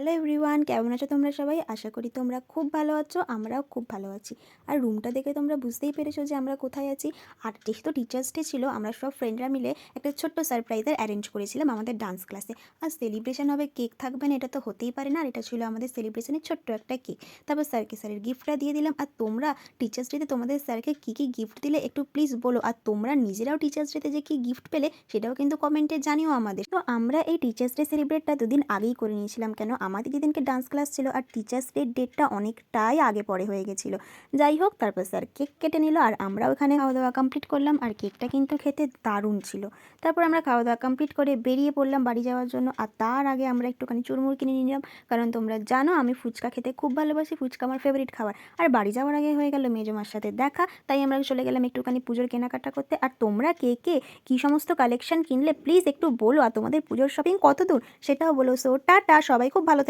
Hello everyone, কেমন আছো তোমরা সবাই? আশা করি তোমরা খুব ভালো আছো, আমরাও খুব ভালো আছি। আর রুমটা দেখে তোমরা বুঝতেই পেরেছো যে আমরা কোথায় আছি। আর যেহেতু টিচার্স ডে ছিল, আমরা সব ফ্রেন্ডরা মিলে একটা ছোট্ট সারপ্রাইজের অ্যারেঞ্জ করেছিলাম আমাদের ডান্স ক্লাসে। আর সেলিব্রেশন হবে, কেক থাকবে না, এটা তো হতেই পারে না। আর এটা ছিল আমাদের সেলিব্রেশনের ছোট্ট একটা কেক। তারপর স্যারের গিফটটা দিয়ে দিলাম। আর তোমরা টিচার্স ডেতে তোমাদের স্যারকে কী কী গিফট দিলে একটু প্লিজ বলো। আর তোমরা নিজেরাও টিচার্স ডেতে যে কী গিফট পেলে সেটাও কিন্তু কমেন্টে জানিও আমাদের। তো আমরা এই টিচার্স ডে সেলিব্রেটটা দুদিন আগেই করে নিয়েছিলাম, কেন আমাদের যেদিনকে ডান্স ক্লাস ছিল আর টিচার্স ডে ডেটটা অনেকটাই আগে পরে হয়ে গেছিলো। যাই হোক, তারপর স্যার কেক কেটে নিল আর আমরাও এখানে খাওয়া দাওয়া কমপ্লিট করলাম। আর কেকটা কিন্তু খেতে দারুণ ছিল। তারপর আমরা খাওয়া দাওয়া কমপ্লিট করে বেরিয়ে পড়লাম বাড়ি যাওয়ার জন্য। আর তার আগে আমরা একটুখানি চুরমুর কিনে নিলাম, কারণ তোমরা জানো আমি ফুচকা খেতে খুব ভালোবাসি, ফুচকা আমার ফেভারিট খাবার। আর বাড়ি যাওয়ার আগে হয়ে গেল মেজমার সাথে দেখা, তাই আমরা চলে গেলাম একটুখানি পুজোর কেনাকাটা করতে। আর তোমরা কে কে কী সমস্ত কালেকশন কিনলে প্লিজ একটু বলো, আর তোমাদের পুজোর শপিং কত দূর সেটাও বলো। সো টাটা, সবাই খুব ভালো থেকো।